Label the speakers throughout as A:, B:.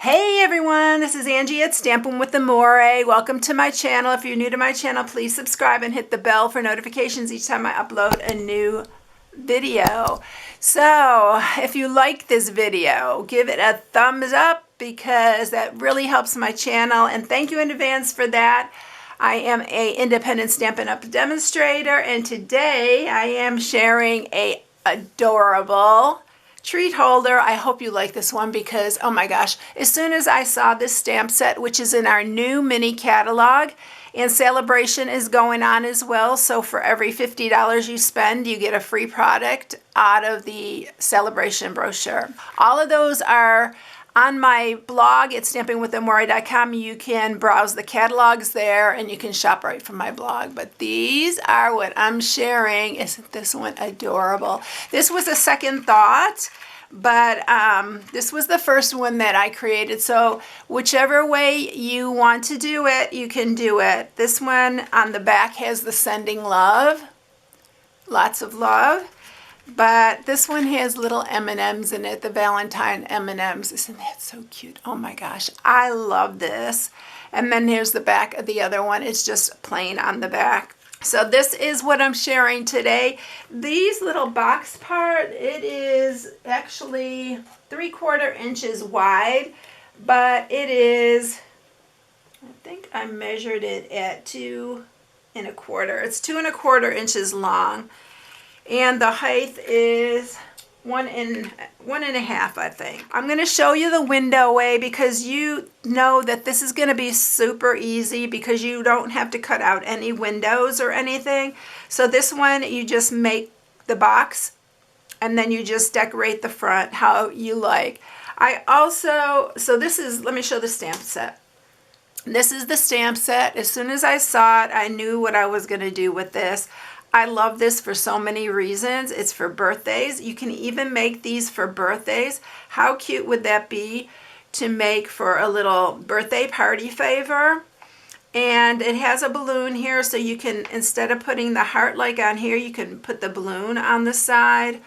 A: Hey everyone, this is Angie at Stampingwithamore. Welcome to my channel. If you're new to my channel, please subscribe and hit the bell for notifications each time I upload a new video. So, if you like this video, give it a thumbs up because that really helps my channel, and thank you in advance for that. I am an independent Stampin' Up! Demonstrator, and today I am sharing a adorable treat holder. I hope you like this one because, oh my gosh, as soon as I saw this stamp set, which is in our new mini catalog, and celebration is going on as well, so for every $50 you spend, you get a free product out of the celebration brochure. All of those are on my blog at stampingwithamore.com. You can browse the catalogs there and you can shop right from my blog. But these are what I'm sharing. Isn't this one adorable? This was a second thought, but this was the first one that I created. So whichever way you want to do it, you can do it. This one on the back has the sending love. Lots of love. But this one has little M&Ms in it, the Valentine M&Ms. Isn't that so cute? Oh my gosh, I love this. And then here's the back of the other one. It's just plain on the back. So this is what I'm sharing today. These little box part, it is actually 3/4 inches wide, but it is, I think I measured it at 2 1/4. It's 2 1/4 inches long. And the height is 1 1/2, I think. I'm going to show you the window way because you know that this is going to be super easy because you don't have to cut out any windows or anything. So this one, you just make the box and then you just decorate the front how you like. So this is, let me show the stamp set. This is the stamp set. As soon as I saw it, I knew what I was going to do with this. I love this for so many reasons. It's for birthdays. You can even make these for birthdays. How cute would that be to make for a little birthday party favor? And it has a balloon here, so you can, instead of putting the heart like on here, you can put the balloon on the side.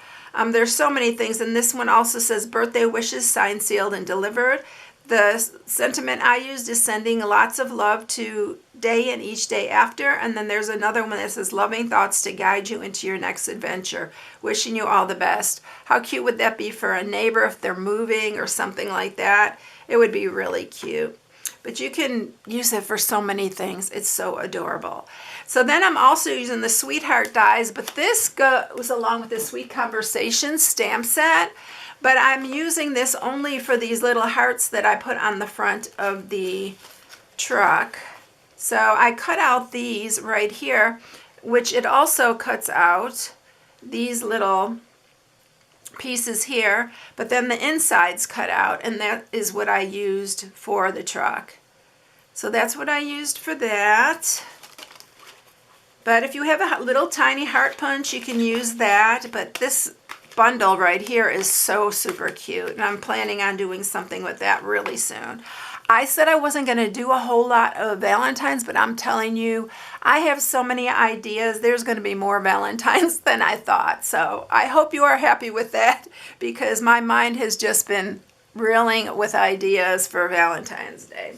A: There's so many things, and this one also says birthday wishes signed, sealed, and delivered. The sentiment I used is sending lots of love today and each day after. And then there's another one that says loving thoughts to guide you into your next adventure. Wishing you all the best. How cute would that be for a neighbor if they're moving or something like that? It would be really cute. But you can use it for so many things. It's so adorable. So then I'm also using the Sweetheart dies, but this goes along with the Sweet Conversation stamp set. But I'm using this only for these little hearts that I put on the front of the truck. So I cut out these right here, which it also cuts out these little pieces here, but then the inside's cut out, and that is what I used for the truck. So that's what I used for that. But if you have a little tiny heart punch, you can use that. But this bundle right here is so super cute, and I'm planning on doing something with that really soon. I said I wasn't going to do a whole lot of Valentines, but I'm telling you, I have so many ideas. There's going to be more Valentines than I thought. So I hope you are happy with that because my mind has just been reeling with ideas for Valentine's Day.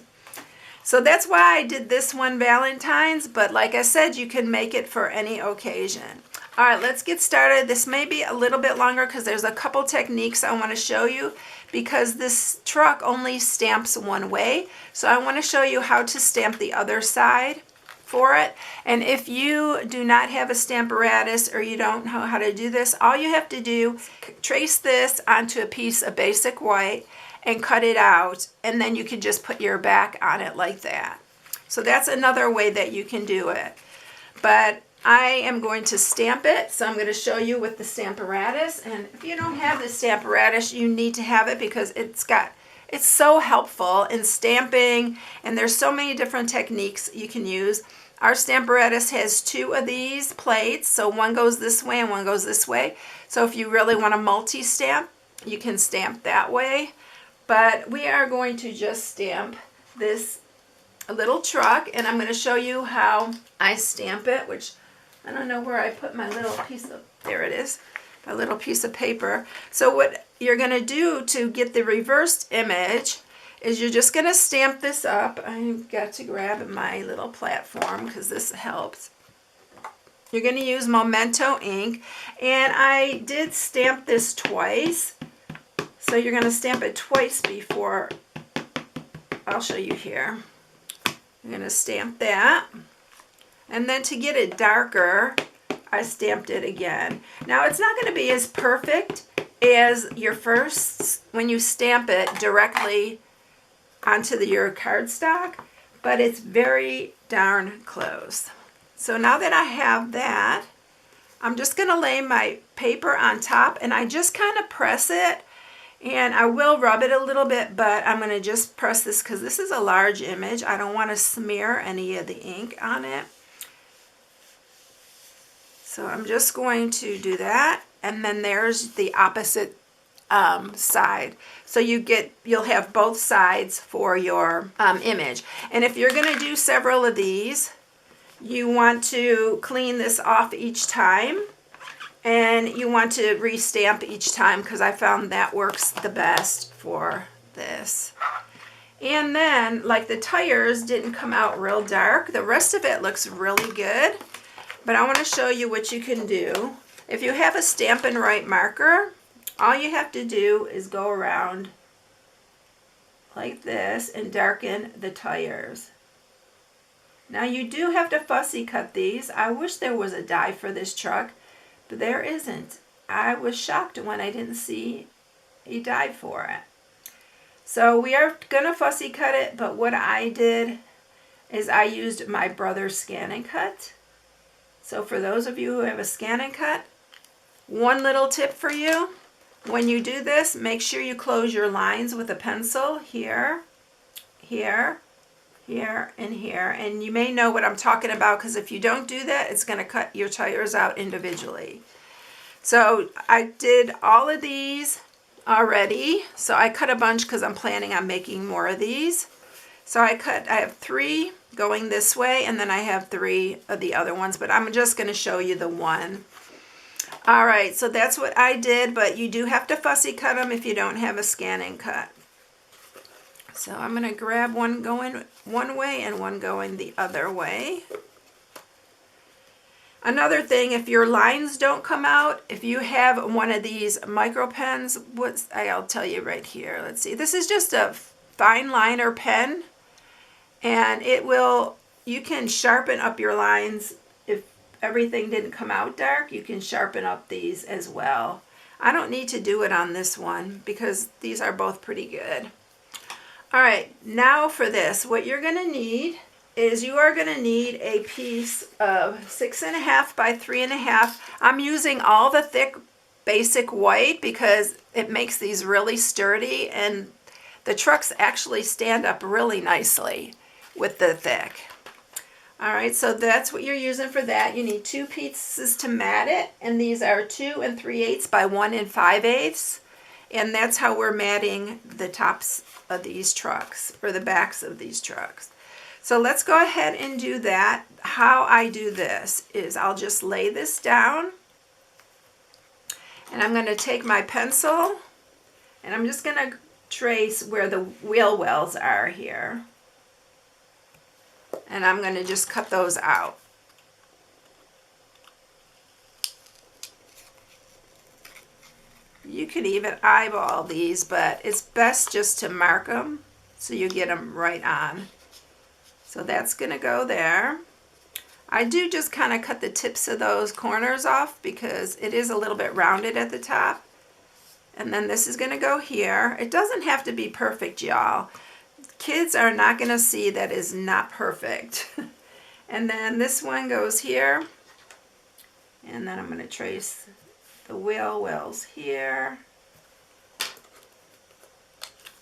A: So that's why I did this one Valentine's, but like I said, you can make it for any occasion. All right, let's get started. This may be a little bit longer because there's a couple techniques I want to show you because this truck only stamps one way. So I want to show you how to stamp the other side for it. And if you do not have a Stamparatus or you don't know how to do this, all you have to do, trace this onto a piece of basic white and cut it out, and then you can just put your back on it like that. So that's another way that you can do it. But I am going to stamp it, so I'm going to show you with the Stamparatus. And if you don't have the Stamparatus, you need to have it because it's so helpful in stamping, and there's so many different techniques you can use. Our Stamparatus has 2 of these plates, so one goes this way and one goes this way. So if you really want to multi-stamp, you can stamp that way. But we are going to just stamp this little truck, and I'm going to show you how I stamp it, which I don't know where I put my little piece of, there it is, my little piece of paper. So what you're going to do to get the reversed image is you're just going to stamp this up. I've got to grab my little platform because this helps. You're going to use Memento ink, and I did stamp this twice. So you're going to stamp it twice before, I'll show you here. I'm going to stamp that, and then to get it darker, I stamped it again. Now it's not going to be as perfect as your first, when you stamp it directly onto your cardstock, but it's very darn close. So now that I have that, I'm just going to lay my paper on top, and I just kind of press it, and I will rub it a little bit, but I'm going to just press this because this is a large image. I don't want to smear any of the ink on it. So I'm just going to do that, and then there's the opposite side. So you'll have both sides for your image. And if you're going to do several of these, you want to clean this off each time, and you want to restamp each time because I found that works the best for this. And then, like, the tires didn't come out real dark. The rest of it looks really good. But I want to show you what you can do. If you have a Stampin' Right marker, all you have to do is go around like this and darken the tires. Now you do have to fussy cut these. I wish there was a die for this truck, but there isn't. I was shocked when I didn't see a die for it. So we are going to fussy cut it, but what I did is I used my brother's Scan and Cut. So for those of you who have a Scan and Cut, one little tip for you, when you do this, make sure you close your lines with a pencil here, here, here, and here. And you may know what I'm talking about, because if you don't do that, it's going to cut your tires out individually. So I did all of these already. So I cut a bunch because I'm planning on making more of these. So I have 3 going this way, and then I have 3 of the other ones, but I'm just going to show you the one. All right, so that's what I did, but you do have to fussy cut them if you don't have a Scan and Cut. So I'm going to grab one going one way and one going the other way. Another thing, if your lines don't come out, if you have one of these micro pens, I'll tell you right here. Let's see. This is just a fine liner pen, and you can sharpen up your lines. If everything didn't come out dark, you can sharpen up these as well. I don't need to do it on this one because these are both pretty good. All right, now for this, what you're going to need is you are going to need a piece of 6.5 by 3.5. I'm using all the thick basic white because it makes these really sturdy, and the trucks actually stand up really nicely with the thick. All right, so that's what you're using for that. You need 2 pieces to mat it, and these are 2 3/8 by 1 5/8, and that's how we're matting the tops of these trucks, or the backs of these trucks. So let's go ahead and do that. How I do this is I'll just lay this down, and I'm going to take my pencil, and I'm just going to trace where the wheel wells are here. And I'm going to just cut those out. You could even eyeball these, but it's best just to mark them so you get them right on. So that's going to go there. I do just kind of cut the tips of those corners off because it is a little bit rounded at the top. And then this is going to go here. It doesn't have to be perfect, y'all. Kids are not going to see that is not perfect. And then this one goes here. And then I'm going to trace the wheel wells here.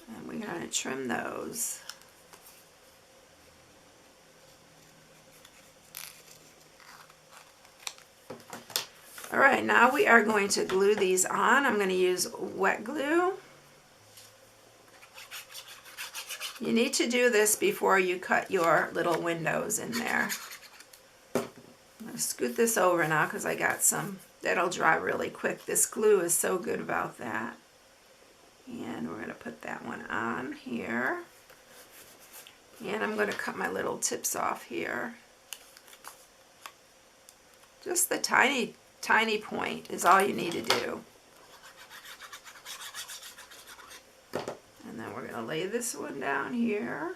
A: And we're going to trim those. All right, now we are going to glue these on. I'm going to use wet glue. You need to do this before you cut your little windows in there. I'm going to scoot this over now because I got some. That'll dry really quick. This glue is so good about that. And we're going to put that one on here. And I'm going to cut my little tips off here. Just the tiny, tiny point is all you need to do. And then we're going to lay this one down here.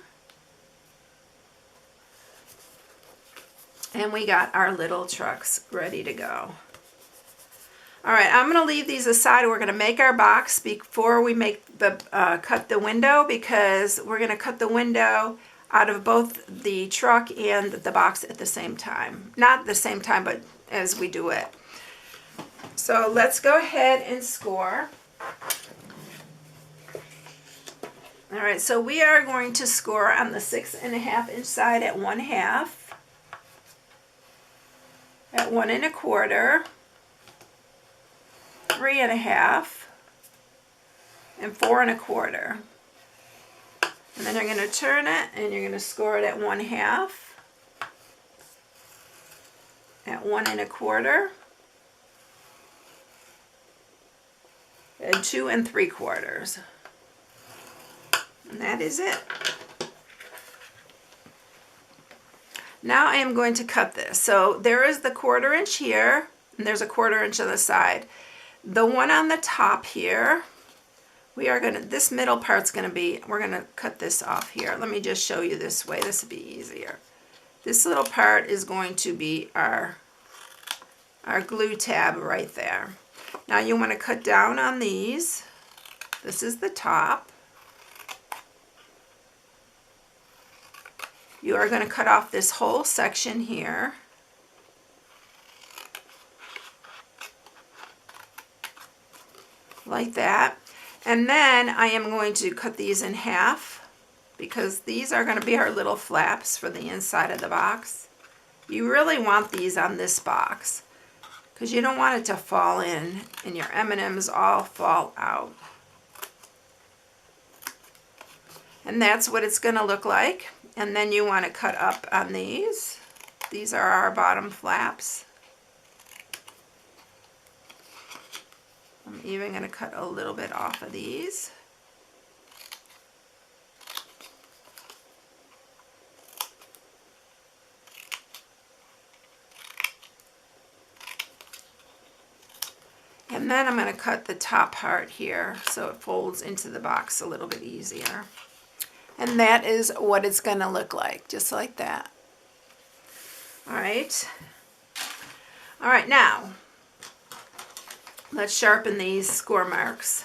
A: And we got our little trucks ready to go. All right, I'm going to leave these aside. We're going to make our box before we make the cut the window, because we're going to cut the window out of both the truck and the box at the same time. Not the same time, but as we do it. So let's go ahead and score. All right, so we are going to score on the 6.5 inch side at 1/2, at 1 1/4, 3 1/2, and 4 1/4. And then you're going to turn it and you're going to score it at 1/2, at 1 1/4, and 2 3/4. And that is it. Now I am going to cut this. So there is the 1/4 inch here, and there's a 1/4 inch on the side. The one on the top here, this middle part's going to be, we're going to cut this off here. Let me just show you this way. This will be easier. This little part is going to be our glue tab right there. Now you want to cut down on these. This is the top. You are going to cut off this whole section here. Like that. And then I am going to cut these in half, because these are going to be our little flaps for the inside of the box. You really want these on this box, because you don't want it to fall in and your M&Ms all fall out. And that's what it's going to look like. And then you want to cut up on these. These are our bottom flaps. I'm even going to cut a little bit off of these. And then I'm going to cut the top part here so it folds into the box a little bit easier. And that is what it's going to look like, just like that. All right. All right, now let's sharpen these score marks.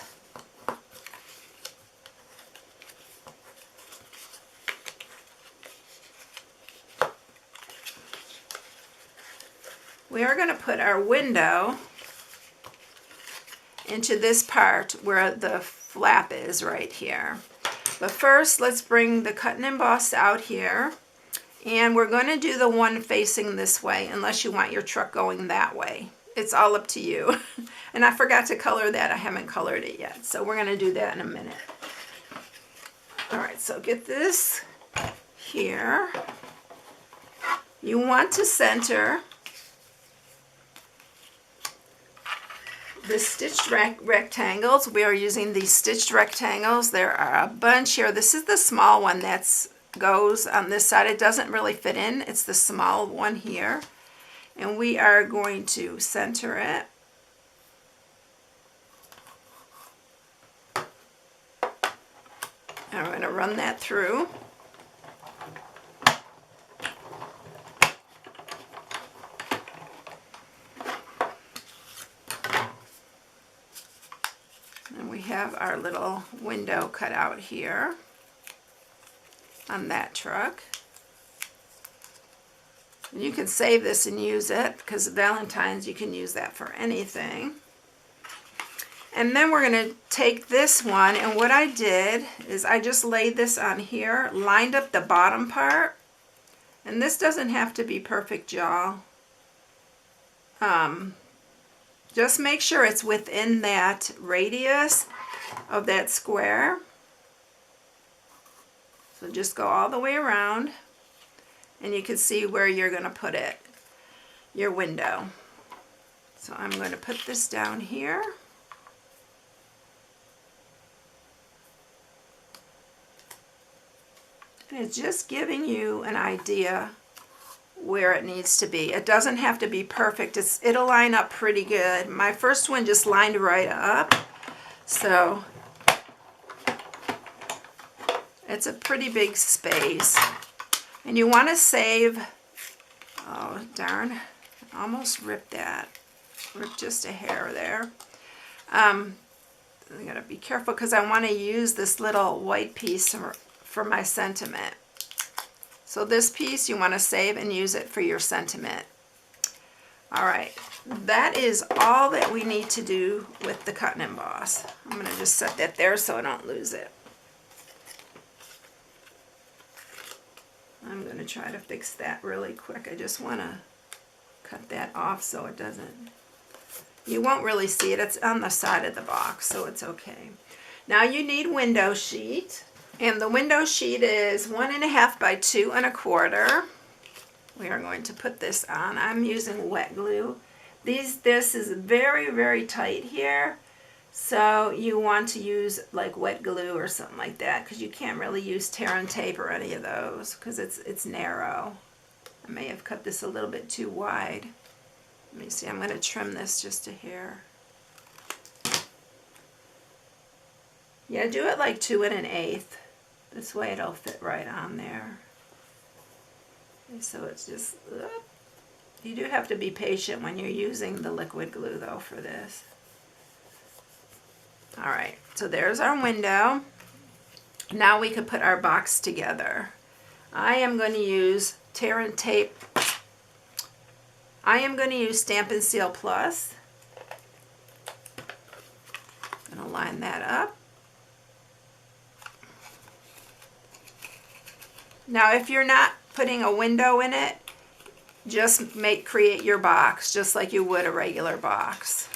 A: We are going to put our window into this part where the flap is right here. But first, let's bring the cut and emboss out here. And we're going to do the one facing this way, unless you want your truck going that way. It's all up to you. And I forgot to color that. I haven't colored it yet. So we're going to do that in a minute. All right, so get this here. You want to center the stitched rectangles. We are using these stitched rectangles. There are a bunch here. This is the small one that goes on this side. It doesn't really fit in. It's the small one here. And we are going to center it. And we're going to run that through. And we have our little window cut out here on that truck. And you can save this and use it, because Valentine's, you can use that for anything. And then we're going to take this one, and what I did is I just laid this on here, lined up the bottom part. And this doesn't have to be perfect, y'all. Just make sure it's within that radius of that square. So just go all the way around, and you can see where you're going to put it, your window. So I'm going to put this down here. And it's just giving you an idea where it needs to be. It doesn't have to be perfect. It'll line up pretty good. My first one just lined right up. So it's a pretty big space. And you want to save, oh darn, almost ripped that. Ripped just a hair there. I gotta be careful because I want to use this little white piece for my sentiment. So this piece you want to save and use it for your sentiment. All right, that is all that we need to do with the cut and emboss. I'm going to just set that there so I don't lose it. I'm going to try to fix that really quick. I just want to cut that off so it doesn't, you won't really see it. It's on the side of the box, so it's okay. Now you need window sheet. And the window sheet is 1.5 by 2 1/4. We are going to put this on. I'm using wet glue. This is very, very tight here. So you want to use like wet glue or something like that because you can't really use tear and tape or any of those because it's narrow. I may have cut this a little bit too wide. Let me see, I'm going to trim this just a hair. Yeah, do it like 2 1/8. This way it'll fit right on there. Okay, so it's just, you do have to be patient when you're using the liquid glue though for this. All right, so there's our window. Now we could put our box together. I am going to use tear and tape. I am going to use Stampin' Seal Plus. I'm going to line that up. Now if you're not putting a window in it, just create your box just like you would a regular box.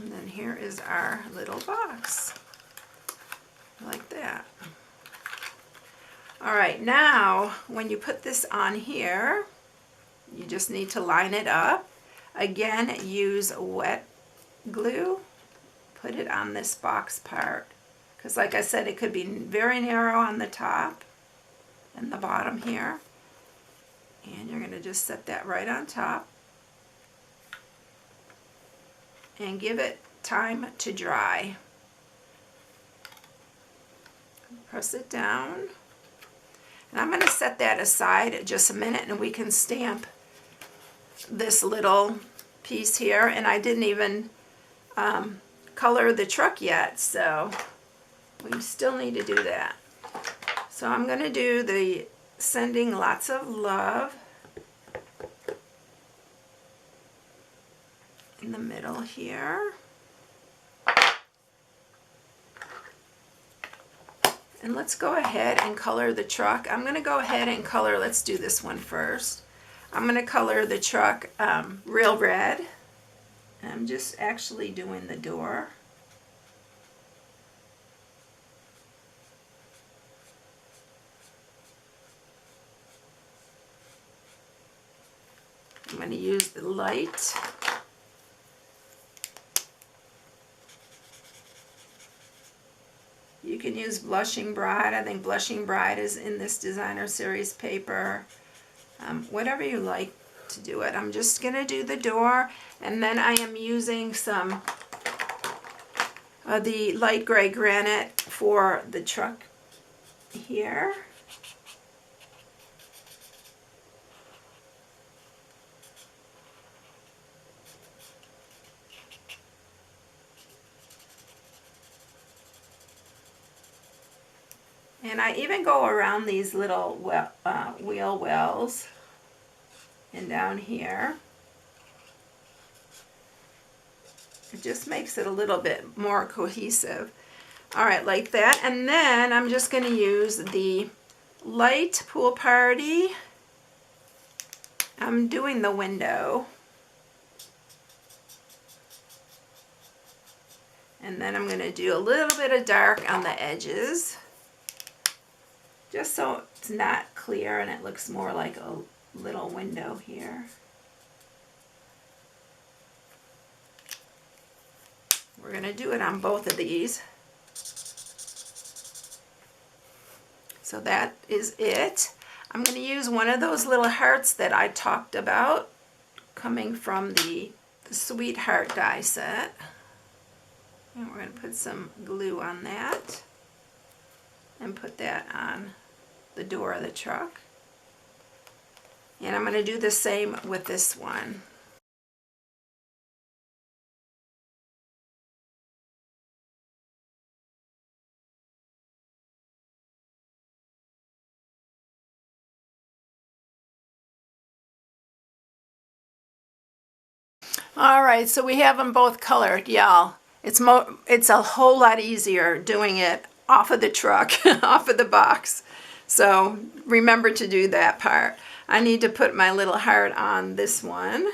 A: And then here is our little box, like that. All right, now when you put this on here, you just need to line it up. Again, use wet glue. Put it on this box part. Because like I said, it could be very narrow on the top and the bottom here. And you're going to just set that right on top. And give it time to dry. Press it down. And I'm going to set that aside just a minute and we can stamp this little piece here. And I didn't even color the truck yet, so we still need to do that. So I'm going to do the sending lots of love in the middle here. And let's go ahead and color the truck. I'm going to go ahead and color, let's do this one first. I'm going to color the truck real red. And I'm just actually doing the door. I'm going to use the light. You can use Blushing Bride. I think Blushing Bride is in this designer series paper. Whatever you like to do it. I'm just going to do the door, and then I am using some of the light gray granite for the truck here. And I even go around these little wheel wells and down here. It just makes it a little bit more cohesive. All right, like that. And then I'm just going to use the light Pool Party. I'm doing the window. And then I'm going to do a little bit of dark on the edges, just so it's not clear and it looks more like a little window here. going to do it on both of these. So that is it. I'm going to use one of those little hearts that I talked about coming from the Sweetheart die set. And we're going to put some glue on that and put that on the door of the truck. And I'm going to do the same with this one. All right, so we have them both colored, y'all. It's a whole lot easier doing it off of the truck, off of the box. So remember to do that part. I need to put my little heart on this one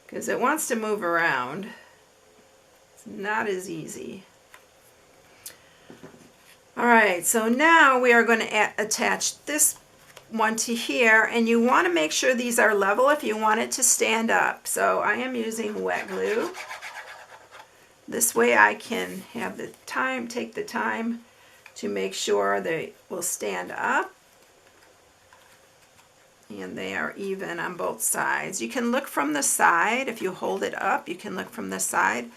A: because it wants to move around. It's not as easy. All right, so now we are going to attach this one to here, and you want to make sure these are level if you want it to stand up. So I am using wet glue. This way I can have the time, take the time to make sure they will stand up and they are even on both sides. You can look from the side. If you hold it up, you can look from the side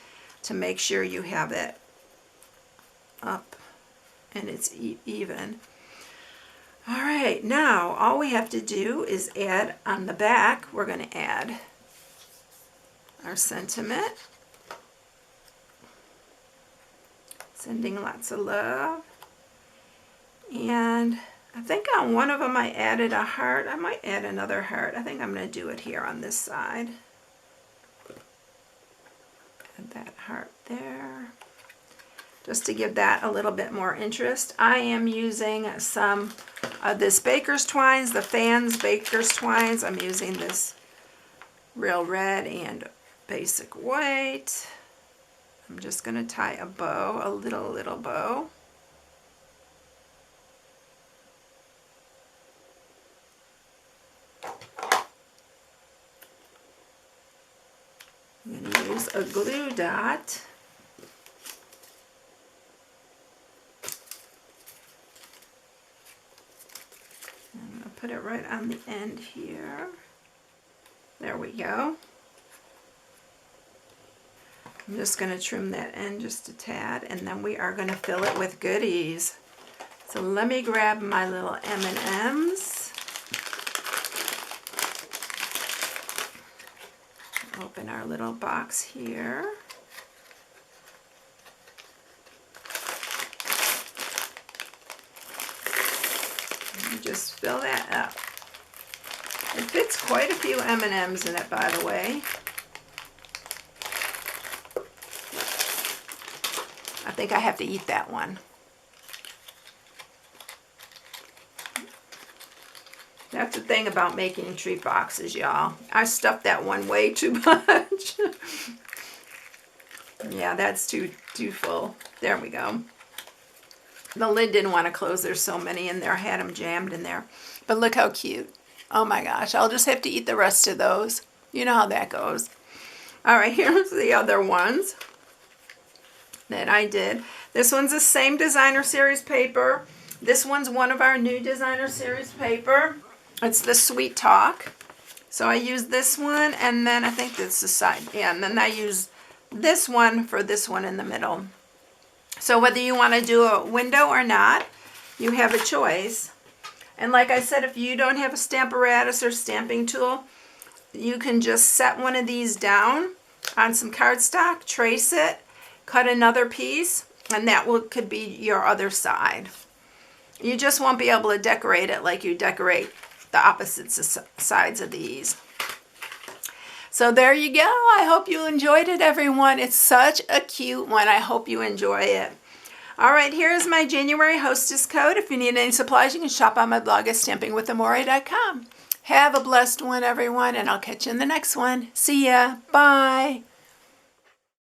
A: to make sure you have it up and it's even. All right, now all we have to do is add on the back, we're going to add our sentiment. Sending lots of love. And I think on one of them I added a heart. I might add another heart. I think I'm going to do it here on this side. Add that heart there. Just to give that a little bit more interest. I am using some of this Baker's Twines, the Fans Baker's Twines. I'm using this Real Red and Basic White. I'm just going to tie a bow, a little bow. I'm going to use a glue dot. I'm going to put it right on the end here. There we go. I'm just going to trim that end just a tad, and then we are going to fill it with goodies. So let me grab my little M&Ms. Open our little box here. And just fill that up. It fits quite a few M&Ms in it, by the way. I think I have to eat that one. That's the thing about making treat boxes, y'all. I stuffed that one way too much. Yeah, that's too full. There we go. The lid didn't want to close. There's so many in there. I had them jammed in there. But look how cute. Oh my gosh. I'll just have to eat the rest of those. You know how that goes. All right, here's the other ones that I did. This one's the same designer series paper. This one's one of our new designer series paper. It's the Sweet Talk. So I use this one, and then I think that's the side. Yeah, and then I use this one for this one in the middle. So whether you want to do a window or not, you have a choice. And like I said, if you don't have a Stamparatus or stamping tool, you can just set one of these down on some cardstock, trace it, cut another piece, and that could be your other side. You just won't be able to decorate it like you decorate the opposite sides of these. So there you go. I hope you enjoyed it, everyone. It's such a cute one. I hope you enjoy it. All right, here's my January hostess code. If you need any supplies, you can shop on my blog at stampingwithamore.com. Have a blessed one, everyone, and I'll catch you in the next one. See ya. Bye.